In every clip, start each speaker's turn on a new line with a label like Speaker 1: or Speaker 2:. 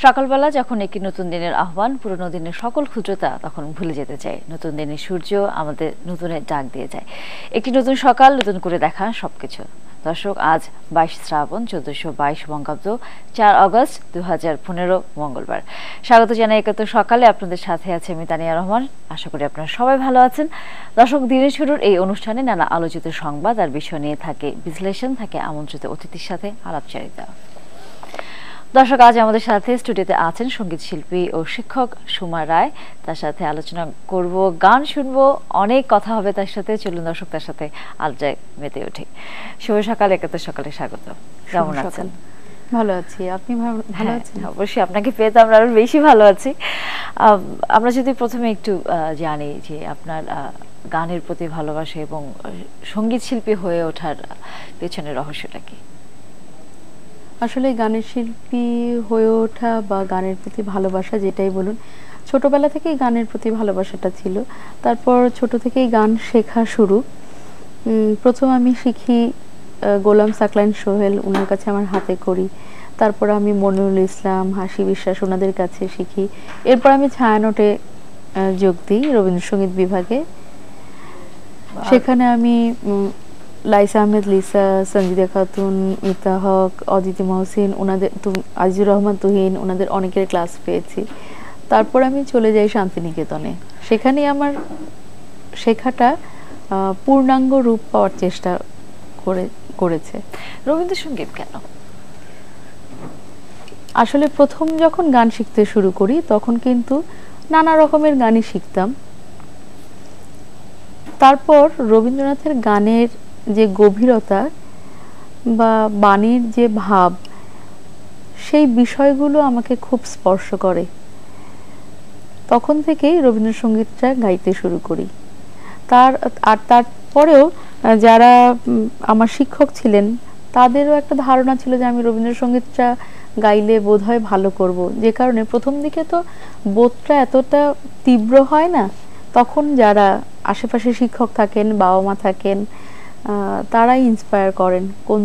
Speaker 1: সকালবেলা যখন একটি নতুন দিনের আহ্বান, পুরনো দিনের সকল ক্ষুদ্রতা তখন ভুলে যেতে চায়। নতুন দিনের সূর্য আমাদের নতুনের ডাক দিয়ে যায়। একটি নতুন সকাল, নতুন করে দেখা সবকিছু। দর্শক, আজ 22 শ্রাবণ 1422 বঙ্গাব্দ, 4 আগস্ট 2015 মঙ্গলবার। স্বাগত জানাই একাত্তর সকালে। আপনাদের সাথে আছে আমি তানিয়া রহমান। আশা করি আপনারা সবাই ভালো আছেন। দর্শক, দিনের শুরুর এই অনুষ্ঠানে নানা আলোচিত সংবাদ আর বিষয় নিয়ে থাকে বিশ্লেষণ, থাকে আমন্ত্রিত অতিথির সাথে আলাপচারিতা। দর্শক, আজ আমাদের সাথে স্টুডিওতে আছেন সঙ্গীত শিল্পী ও শিক্ষক সুমা রায়। তার সাথে আলোচনা করব, গান শুনবো, অনেক কথা হবে তার সাথে। চলুন দর্শক, তার সাথে আলোচনায় মেতে উঠি। শুভ সকাল, একাত্তর সকালে স্বাগত। কেমন আছেন?
Speaker 2: ভালো আছি, আপনি ভালো আছেন?
Speaker 1: অবশ্যই, আপনাকে পেয়ে তো আমরা আরো বেশি ভালো আছি। আমরা যদি প্রথমে একটু জানি যে আপনার গানের প্রতি ভালোবাসা এবং সঙ্গীত শিল্পী হয়ে ওঠার পেছনের রহস্যটা কি?
Speaker 2: আসলে গানের শিল্পী হয়ে ওঠা বা গানের প্রতি ভালোবাসা, যেটাই বলুন, ছোটবেলা থেকেই গানের প্রতি ভালোবাসাটা ছিল। তারপর ছোট থেকেই গান শেখা শুরু। প্রথম আমি শিখি গোলাম সাকলাইন সোহেল, ওনার কাছে আমার হাতে করি। তারপর আমি মনিরুল ইসলাম, হাসি বিশ্বাস, ওনাদের কাছে শিখি। এরপর আমি ছায়ানটে যোগ দিই রবীন্দ্রসঙ্গীত বিভাগে। সেখানে আমি লাইসা আহমেদ লিসা, সঞ্জিদা খাতুন, মিতা হক, অদিতি মহসিন, ওনাদের আজিজুর রহমান তুহিন, ওনাদের অনেকের ক্লাস পেয়েছি। তারপর আমি চলে যাই শান্তিনিকেতনে। সেখানে আমার শেখাটা পূর্ণাঙ্গ রূপ পাওয়ার চেষ্টা করেছে।
Speaker 1: রবীন্দ্রসঙ্গীত কেন?
Speaker 2: আসলে প্রথম যখন গান শিখতে শুরু করি তখন কিন্তু নানা রকমের গানই শিখতাম। তারপর রবীন্দ্রনাথের গানের যে গভীরতা বা বাণীর যে ভাব, সেই বিষয়গুলো আমাকে খুব স্পর্শ করে। তখন থেকেই রবীন্দ্রসঙ্গীতটা গাইতে শুরু করি। তারপরেও যারা আমার শিক্ষক ছিলেন তাদেরও একটা ধারণা ছিল যে আমি রবীন্দ্রসঙ্গীতটা গাইলে বোধহয় ভালো করব। যে কারণে প্রথম দিকে তো বোধটা এতটা তীব্র হয় না। তখন যারা আশেপাশে শিক্ষক থাকেন, বাবা মা থাকেন, তারাই ইন্সপায়ার করেন কোন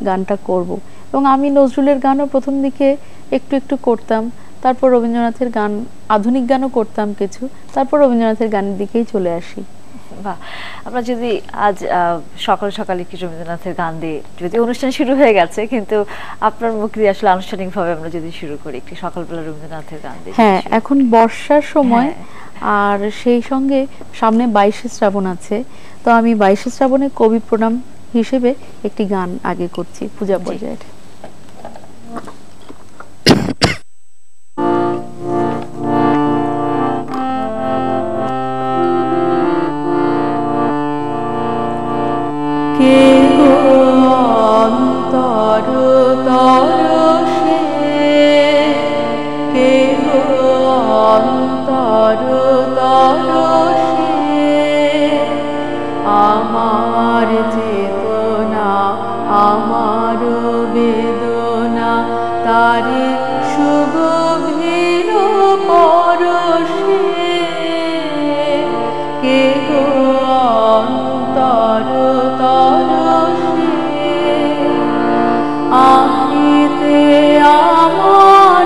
Speaker 2: গানটা করব। এবং আমি নজরুলের গানও প্রথম দিকে একটু একটু করতাম। তারপর রবীন্দ্রনাথের গান, আধুনিক গানও করতাম কিছু। তারপর রবীন্দ্রনাথের গানের দিকেই চলে আসি।
Speaker 1: বাহ, আমরা যদি আজ সকাল সকালে কি রবীন্দ্রনাথের গান দিয়ে, যদি অনুষ্ঠান শুরু হয়ে গেছে কিন্তু আপনার মুখ দিয়ে আসলে আনুষ্ঠানিকভাবে আমরা যদি শুরু করি একটি সকালবেলা রবীন্দ্রনাথের গান দিয়ে।
Speaker 2: হ্যাঁ, এখন বর্ষার সময়, আর সেই সঙ্গে সামনে 22 শ্রাবণ আছে। তো আমি 22 শ্রাবণে কবি প্রণাম হিসেবে একটি গান আগে করছি পূজা পর্যায়ে। আমার চেতনা, আমার বেদনা, তারি সুগভীর পরশে, কে গো অন্তর তরসে, আহিতে আমার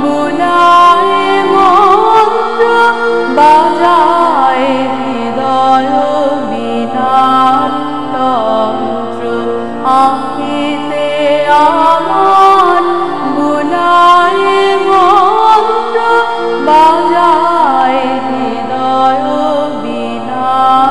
Speaker 2: বুলায় মন্ত্র, বাজায় হৃদয় বিনার তন্ত্র, আহিতে আমার বুলায় মন্ত্র, বাজায় হৃদয় বিনার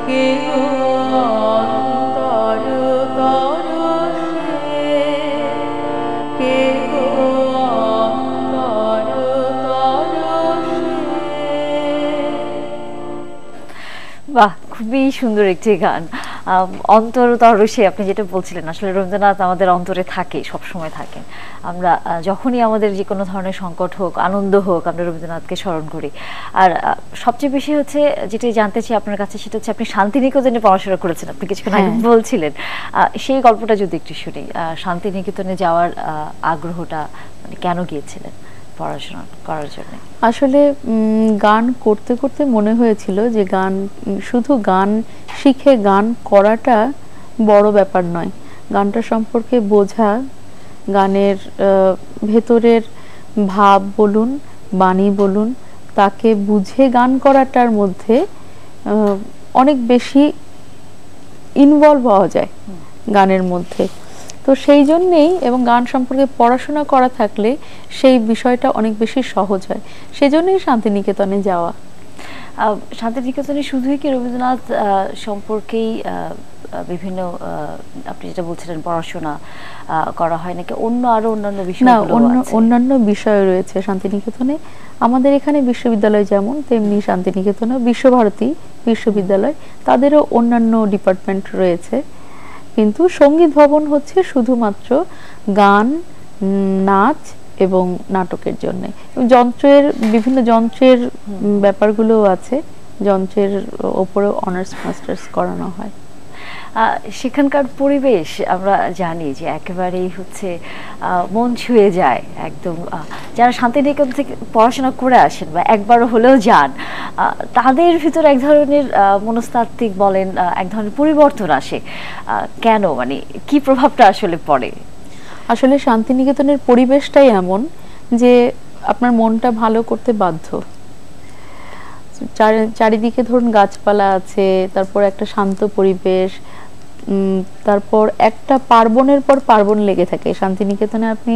Speaker 2: কে গো অন্তর তরসে, কে গো অন্তর তরসে।
Speaker 1: বাহ, খুবই সুন্দর একটি গান। অন্তর তরসে আপনি যেটা বলছিলেন, আসলে রবীন্দ্রনাথ আমাদের অন্তরে থাকে, সব সময় থাকেন। আমরা যখনই আমাদের যে কোনো ধরনের সংকট হোক, আনন্দ হোক, আমরা রবীন্দ্রনাথকে স্মরণ করি। আর সবচেয়ে বেশি হচ্ছে যেটা জানতে চাই আপনার কাছে, সেটা হচ্ছে আপনি শান্তিনিকেতনে পড়াশোনা করেছেন, আপনি কিছুক্ষণ আগে বলছিলেন। সেই গল্পটা যদি একটু শুনি, শান্তিনিকেতনে যাওয়ার আগ্রহটা মানে কেন গিয়েছিলেন পড়াশোনা করার জন্য?
Speaker 2: আসলে গান করতে করতে মনে হয়েছিল যে গান, শুধু গান শিখে গান করাটা বড় ব্যাপার নয়, গানটা সম্পর্কে বোঝা, গানের ভেতরের ভাব বলুন, বাণী বলুন, তাকে বুঝে গান করাটার মধ্যে অনেক বেশি ইনভলভ হওয়া যায় গানের মধ্যে। তো সেই জন্যেই, এবং গান সম্পর্কে পড়াশোনা করা থাকলে সেই বিষয়টা অনেক বেশি সহজ হয়, সেই জন্যই শান্তিনিকেতনে যাওয়া।
Speaker 1: শান্তিনিকেতনে শুধুই কি রবীন্দ্রনাথ সম্পর্কেই বিভিন্ন আপনি যেটা বলছিলেন পড়াশোনা করা হয়, নাকি অন্য আরো অন্যান্য বিষয়?
Speaker 2: না, অন্যান্য বিষয় রয়েছে শান্তিনিকেতনে। আমাদের এখানে বিশ্ববিদ্যালয় যেমন, তেমনি শান্তিনিকেতনে বিশ্বভারতী বিশ্ববিদ্যালয়, তাদেরও অন্যান্য ডিপার্টমেন্ট রয়েছে। কিন্তু সঙ্গীত ভবন হচ্ছে শুধুমাত্র গান, নাচ এবং নাটকের জন্য। যন্ত্রের, বিভিন্ন যন্ত্রের ব্যাপারগুলোও আছে, যন্ত্রের ওপরে অনার্স মাস্টার্স করানো হয়।
Speaker 1: সেখানকার পরিবেশ আমরা জানি যে একেবারেই হচ্ছে মন ছুঁয়ে যায় একদম। যারা শান্তিনিকেতন থেকে পড়াশোনা করে আসেন বা একবারও হলেও যান, তাদের ভিতরে এক ধরনের মনস্তাত্ত্বিক বলেন, এক ধরনের পরিবর্তন আসে। কেন, মানে কি প্রভাবটা আসলে পড়ে?
Speaker 2: আসলে শান্তিনিকেতনের পরিবেশটাই এমন যে আপনার মনটা ভালো করতে বাধ্য। চারিদিকে ধরুন গাছপালা আছে, তারপর একটা শান্ত পরিবেশ, তারপর একটা পার্বণের পর পার্বণ লেগে থাকে শান্তিনিকেতনে। আপনি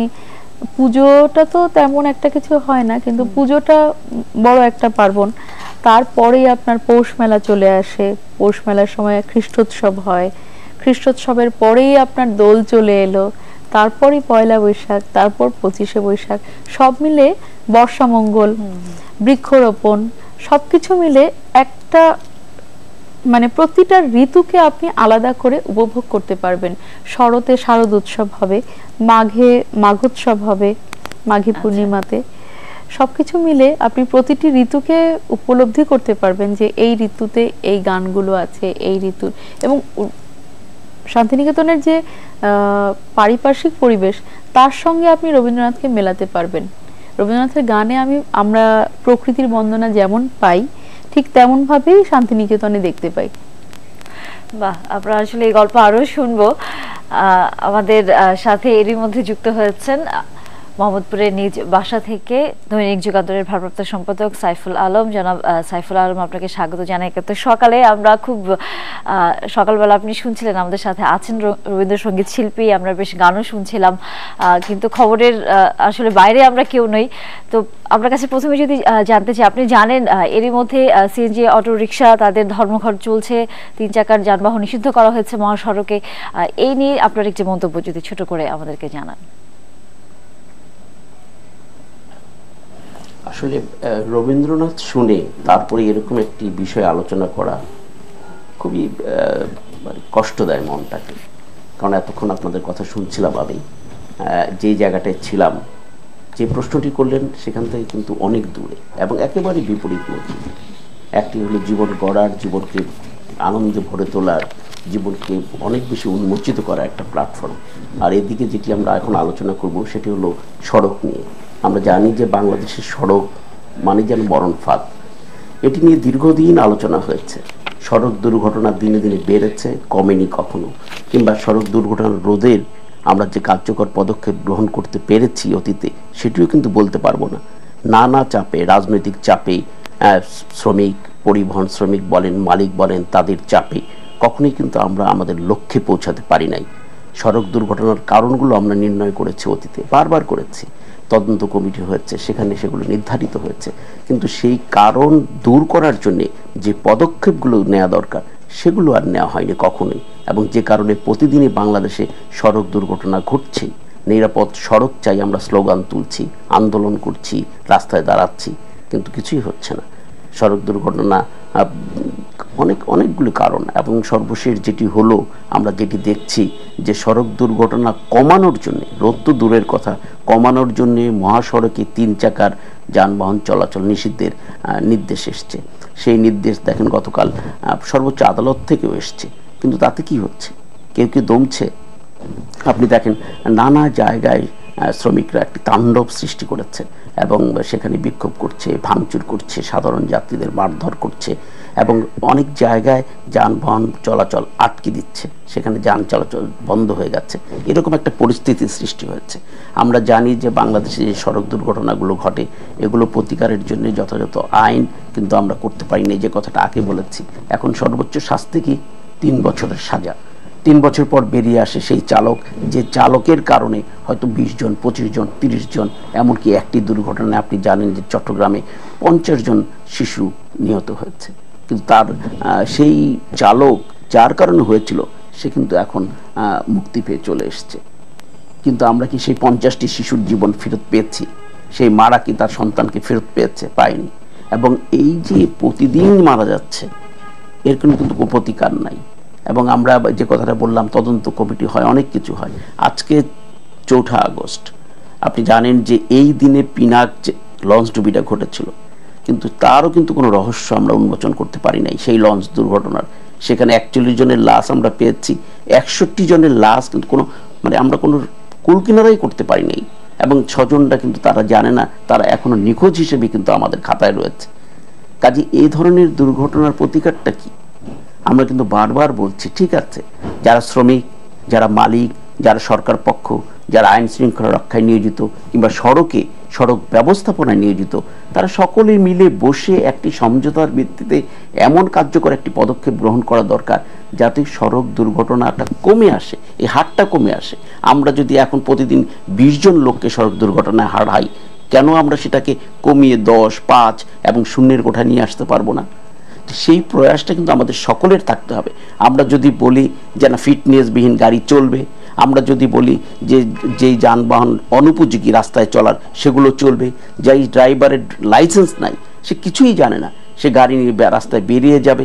Speaker 2: পুজোটা তো তেমন একটা কিছু হয় না, কিন্তু পুজোটা বড় একটা পার্বণ। তারপরেই আপনার পৌষ মেলা চলে আসে, পৌষ মেলার সময় খ্রিস্টোৎসব হয়, খ্রিস্টোৎসবের পরেই আপনার দোল চলে এলো, তারপরই পয়লা বৈশাখ, তারপর 25শে বৈশাখ, সব মিলে বর্ষামঙ্গল, বৃক্ষরোপণ, সবকিছু মিলে একটা, মানে প্রতিটা ঋতুকে আপনি আলাদা করে উপভোগ করতে পারবেন। শরতে শারদ উৎসব হবে, মাঘে মাঘোৎসব হবে, মাঘী পূর্ণিমাতে। সবকিছু মিলে আপনি প্রতিটি ঋতুকে উপলব্ধি করতে পারবেন যে এই ঋতুতে এই গানগুলো আছে, এই ঋতু। এবং শান্তিনিকেতনের যে পারিপার্শ্বিক পরিবেশ, তার সঙ্গে আপনি রবীন্দ্রনাথকে মেলাতে পারবেন। রবীন্দ্রনাথের গানে আমরা প্রকৃতির বন্দনা যেমন পাই, ঠিক তেমন ভাবেই শান্তিনিকেতনে দেখতে পাই।
Speaker 1: বাহ, আমরা আসলে এই গল্প আরো শুনবো। আমাদের সাথে এরই মধ্যে যুক্ত হয়েছেন মোহাম্মদপুরের নিজ বাসা থেকে দৈনিক যুগান্তরের ভারপ্রাপ্ত সম্পাদক সাইফুল আলম। জনাব সাইফুল আলম, আপনাকে স্বাগত জানাই। তো সকালে আমরা খুব সকালবেলা আপনি শুনছিলেন, আমাদের সাথে আছেন রবীন্দ্রসঙ্গীত শিল্পী, আমরা বেশ গানও শুনছিলাম, কিন্তু খবরের আসলে বাইরে আমরা কেউ নই। তো আপনার কাছে প্রথমে যদি জানতে চাই, আপনি জানেন এরই মধ্যে সিএনজি অটো রিক্সা তাদের ধর্মঘট চলছে, 3 চাকার যানবাহন নিষিদ্ধ করা হয়েছে মহাসড়কে। এই নিয়ে আপনার একটি মন্তব্য যদি ছোট করে আমাদেরকে জানান।
Speaker 3: আসলে রবীন্দ্রনাথ শুনে তারপরে এরকম একটি বিষয় আলোচনা করা খুবই কষ্ট দেয় মনটাকে। কারণ এতক্ষণ আপনাদের কথা শুনছিলাম, আমি যেই জায়গাটায় ছিলাম, যে প্রশ্নটি করলেন সেখান থেকে কিন্তু অনেক দূরে এবং একেবারে বিপরীত মুখী। একটি হলো জীবন গড়ার, জীবনকে আনন্দে ভরে তোলার, জীবনকে অনেক বেশি উন্মোচিত করা একটা প্ল্যাটফর্ম। আর এদিকে যেটি আমরা এখন আলোচনা করব সেটি হলো সড়ক নিয়ে। আমরা জানি যে বাংলাদেশের সড়ক মানে যেন মরণ ফাঁদ। এটি নিয়ে দীর্ঘদিন আলোচনা হয়েছে। সড়ক দুর্ঘটনা দিনে দিনে বেড়েছে, কমেনি কখনো। কিংবা সড়ক দুর্ঘটনা রোধের আমরা যে কার্যকর পদক্ষেপ গ্রহণ করতে পেরেছি অতীতে, সেটিও কিন্তু বলতে পারবো না। নানা চাপে, রাজনৈতিক চাপে, শ্রমিক, পরিবহন শ্রমিক বলেন, মালিক বলেন, তাদের চাপে কখনোই কিন্তু আমরা আমাদের লক্ষ্যে পৌঁছাতে পারি নাই। সড়ক দুর্ঘটনার কারণগুলো আমরা নির্ণয় করেছি অতীতে, বারবার করেছি, তদন্ত কমিটি হয়েছে, সেখানে সেগুলো নির্ধারিত হয়েছে। কিন্তু সেই কারণ দূর করার জন্যে যে পদক্ষেপগুলো নেওয়া দরকার সেগুলো আর নেওয়া হয়নি কখনোই, এবং যে কারণে প্রতিদিনই বাংলাদেশে সড়ক দুর্ঘটনা ঘটছে। নিরাপদ সড়ক চাই আমরা স্লোগান তুলছি, আন্দোলন করছি, রাস্তায় দাঁড়াচ্ছি, কিন্তু কিছুই হচ্ছে না। সড়ক দুর্ঘটনা অনেকগুলি কারণ, এবং সর্বশেষ যেটি হলো, আমরা যেটি দেখছি যে সড়ক দুর্ঘটনা কমানোর জন্যে, রোদ তো দূরের কথা, কমানোর জন্যে মহাসড়কে 3 চাকার যানবাহন চলাচল নিষিদ্ধের নির্দেশ এসছে। সেই নির্দেশ দেখেন গতকাল সর্বোচ্চ আদালত থেকেও এসছে, কিন্তু তাতে কি হচ্ছে? কেউ কি দমছে? আপনি দেখেন নানা জায়গায় শ্রমিকরা একটি তাণ্ডব সৃষ্টি করেছে এবং সেখানে বিক্ষোভ করছে, ভাঙচুর করছে, সাধারণ যাত্রীদের মারধর করছে, এবং অনেক জায়গায় যানবাহন চলাচল আটকে দিচ্ছে, সেখানে যান চলাচল বন্ধ হয়ে যাচ্ছে। এরকম একটা পরিস্থিতির সৃষ্টি হয়েছে। আমরা জানি যে বাংলাদেশে যে সড়ক দুর্ঘটনাগুলো ঘটে, এগুলো প্রতিকারের জন্য যথাযথ আইন কিন্তু আমরা করতে পারিনি, যে কথাটা আগে বলেছি। এখন সর্বোচ্চ শাস্তি কি? 3 বছরের সাজা। 3 বছর পর বেরিয়ে আসে সেই চালক, যে চালকের কারণে হয়তো 20 জন, 25 জন, 30 জন, এমনকি একটি দুর্ঘটনায় আপনি জানেন যে চট্টগ্রামে 50 জন শিশু নিহত হয়েছে। কিন্তু তার সেই চালক যার কারণে হয়েছিল, সে কিন্তু এখন মুক্তি পেয়ে চলে এসছে। কিন্তু আমরা কি সেই 50টি শিশুর জীবন ফেরত পেয়েছি? সেই মারা কি তার সন্তানকে ফেরত পেয়েছে? পায়নি। এবং এই যে প্রতিদিন মারা যাচ্ছে, এর কোনো কিন্তু প্রতিকার নাই। এবং আমরা যে কথাটা বললাম, তদন্ত কমিটি হয়, অনেক কিছু হয়। আজকে 4 আগস্ট, আপনি জানেন যে এই দিনে পিনাক লঞ্চ ডুবিটা ঘটেছিল, কিন্তু তারও কিন্তু কোনো রহস্য আমরা উন্মোচন করতে পারি নাই সেই লঞ্চ দুর্ঘটনার। সেখানে 41 জনের লাশ আমরা পেয়েছি, 61 জনের লাশ কিন্তু আমরা কোনো কুলকিনারাই করতে পারি নাই। এবং 6 জনটা কিন্তু তারা জানে না, তারা এখনো নিখোঁজ হিসেবে কিন্তু আমাদের খাতায় রয়েছে। কাজে এই ধরনের দুর্ঘটনার প্রতিকারটা কি? আমরা কিন্তু বারবার বলছি, ঠিক আছে, যারা শ্রমিক, যারা মালিক, যারা সরকার পক্ষ, যারা আইন শৃঙ্খলা রক্ষায় নিয়োজিত কিংবা সড়ক ব্যবস্থাপনায় নিয়োজিত, তারা সকলে মিলে বসে একটি সমঝোতার ভিত্তিতে এমন কার্যকর একটি পদক্ষেপ গ্রহণ করা দরকার যাতে সড়ক দুর্ঘটনাটা কমে আসে, এই হারটা কমে আসে। আমরা যদি এখন প্রতিদিন 20 জন লোককে সড়ক দুর্ঘটনায় হারাই, কেন আমরা সেটাকে কমিয়ে 10, 5 এবং 0-এর কোঠা নিয়ে আসতে পারবো না? সেই প্রয়াসটা কিন্তু আমাদের সকলের থাকতে হবে। আমরা যদি বলি যে না, ফিটনেসবিহীন গাড়ি চলবে, আমরা যদি বলি যে যেই যানবাহন অনুপযোগী রাস্তায় চলার সেগুলো চলবে, যেই ড্রাইভারের লাইসেন্স নাই, সে কিছুই জানে না, সে গাড়ি নিয়ে রাস্তায় বেরিয়ে যাবে।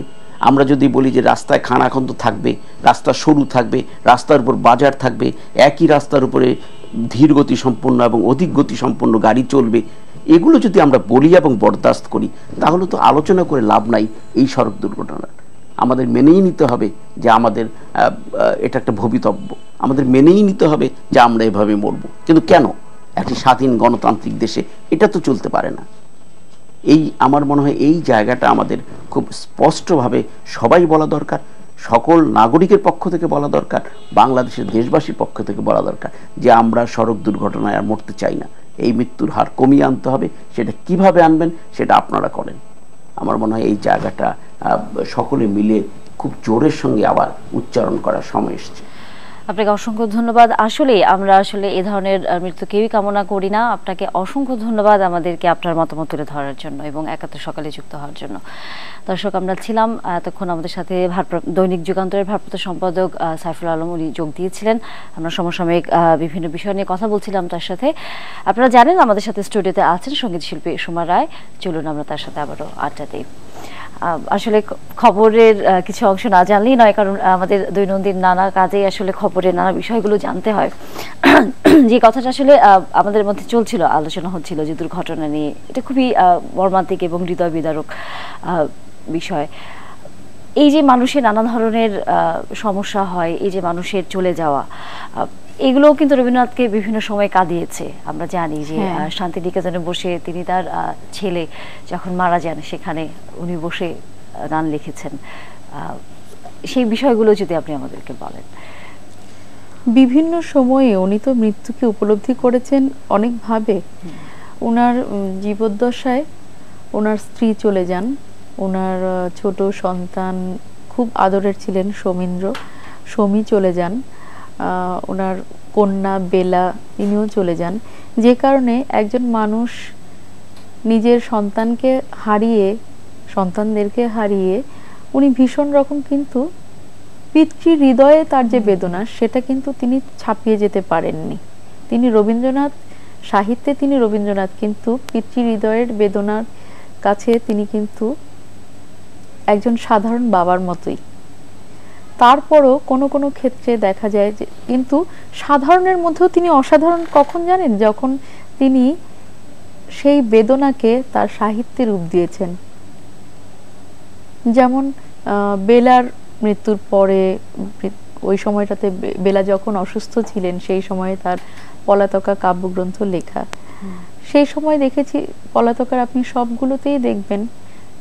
Speaker 3: আমরা যদি বলি যে রাস্তায় খানাখন্দ থাকবে, রাস্তা সরু থাকবে, রাস্তার উপর বাজার থাকবে, একই রাস্তার উপরে ধীর গতি সম্পন্ন এবং অধিক গতি সম্পন্ন গাড়ি চলবে, এগুলো যদি আমরা বলি এবং বরদাস্ত করি, তাহলে তো আলোচনা করে লাভ নাই এই সড়ক দুর্ঘটনার। আমাদের মেনেই নিতে হবে যে আমাদের এটা একটা ভবিতব্য, আমাদের মেনেই নিতে হবে যে আমরা এভাবে মরব। কিন্তু কেন? একটি স্বাধীন গণতান্ত্রিক দেশে এটা তো চলতে পারে না। আমার মনে হয় এই জায়গাটা আমাদের খুব স্পষ্টভাবে সবাই বলা দরকার, সকল নাগরিকের পক্ষ থেকে বলা দরকার, বাংলাদেশের দেশবাসীর পক্ষ থেকে বলা দরকার যে আমরা সড়ক দুর্ঘটনায় আর মরতে চাই না। এই মৃত্যুর হার কমিয়ে আনতে হবে। সেটা কিভাবে আনবেন সেটা আপনারা করেন। আমার মনে হয় এই জায়গাটা সকলে মিলে খুব জোরের সঙ্গে আবার উচ্চারণ করার সময় এসেছে।
Speaker 1: আপনাকে অসংখ্য ধন্যবাদ। আমরা এ ধরনের মৃত্যু কেউই কামনা করি না। আপনাকে অসংখ্য ধন্যবাদ আমাদেরকে আপনার মতামত তুলে ধরার জন্য এবং ৭১ সকালে যুক্ত হওয়ার জন্য। দর্শক, আমরা ছিলাম এতক্ষণ আমাদের সাথে দৈনিক যুগান্তরের ভারপ্রাপ্ত সম্পাদক সাইফুল আলম, উনি যোগ দিয়েছিলেন। আমরা সমসাময়িক বিভিন্ন বিষয় নিয়ে কথা বলছিলাম তার সাথে। আপনারা জানেন আমাদের সাথে স্টুডিওতে আছেন সঙ্গীত শিল্পী সুমা রায়। চলুন আমরা তার সাথে আবারও আড্ডা দিই। খবরের কিছু অংশ না জানলেই নয়, কারণ আমাদের দৈনন্দিন নানা কাজেই খবরের নানা বিষয়গুলো জানতে হয়। যে কথাটা আমাদের মধ্যে চলছিল, আলোচনা হচ্ছিল যে দুর্ঘটনা নিয়ে, এটা খুবই মর্মান্তিক এবং হৃদয় বিদারক বিষয়। এই যে মানুষের নানা ধরনের সমস্যা হয়, এই যে মানুষের চলে যাওয়া, এগুলোও কিন্তু রবীন্দ্রনাথকে বিভিন্ন সময় কাঁদিয়েছে। আমরা জানি যে শান্তিনিকেতনে বসে তিনি তার ছেলে যখন মারা যান, সেখানে উনি বসে গান লিখেছেন। সেই বিষয়গুলো যদি আপনি আমাদেরকে বলেন।
Speaker 2: বিভিন্ন সময়ে উনি তো মৃত্যুকে উপলব্ধি করেছেন অনেকভাবে। ওনার জীবদ্দশায় ওনার স্ত্রী চলে যান, ওনার ছোট সন্তান খুব আদরের ছিলেন সমী চলে যান, ওনার কন্যা বেলা ইনিও চলে যান। যে কারণে একজন মানুষ নিজের সন্তানদেরকে হারিয়ে উনি ভীষণ রকম কিন্তু পিতৃ হৃদয়ে তার যে বেদনা সেটা কিন্তু তিনি ছাপিয়ে যেতে পারেননি। তিনি রবীন্দ্রনাথ সাহিত্যে, তিনি রবীন্দ্রনাথ, কিন্তু পিতৃ হৃদয়ের বেদনার কাছে তিনি কিন্তু একজন সাধারণ বাবার মতোই। তারপরও কোনো কোনো ক্ষেত্রে দেখা যায় যে কিন্তু সাধারণের মধ্যেও তিনি অসাধারণ কখন জানেন, যখন তিনি সেই বেদনাকে তার সাহিত্যে রূপ দিয়েছেন। যেমন বেলার মৃত্যুর পরে ওই সময়টাতে বেলা যখন অসুস্থ ছিলেন সেই সময়ে তার পলাতকা কাব্যগ্রন্থ লেখা। সেই সময় দেখেছি পলাতকার আপনি সবগুলোতেই দেখবেন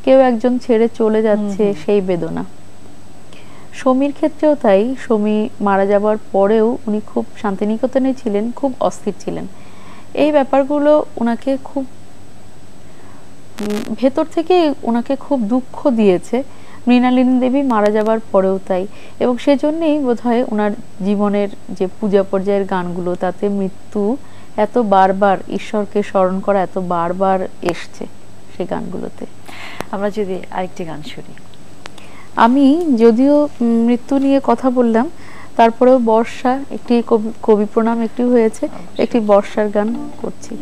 Speaker 2: কেউ একজন ছেড়ে চলে যাচ্ছে, সেই বেদনা। সমীর ক্ষেত্রেও তাই। সমী মারা যাবার পরেও উনি খুব শান্তিনিকেতনে ছিলেন, খুব অস্থির ছিলেন। এই ব্যাপারগুলো ওনাকে খুব ভেতর থেকে ওনাকে খুব দুঃখ দিয়েছে। মৃণালিনী দেবী মারা যাবার পরেও তাই, এবং সেজন্যই বোধহয় ওনার জীবনের যে পূজা পর্যায়ের গানগুলো, তাতে মৃত্যু এত বারবার, ঈশ্বরকে স্মরণ করা এত বারবার এসছে সেই গানগুলোতে।
Speaker 1: আমরা যদি আরেকটি গান শুনি।
Speaker 2: আমি যদিও মৃত্যু নিয়ে কথা বললাম, তারপরেও বর্ষা একটি কবি প্রণাম একটি হয়েছে, একটি বর্ষার গান করছি।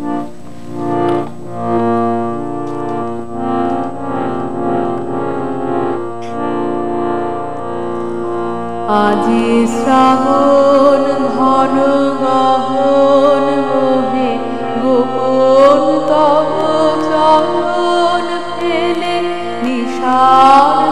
Speaker 2: আজি শ্রাবণ ঘন গহন মোহে গোপন তব চরণ ফেলে নিশার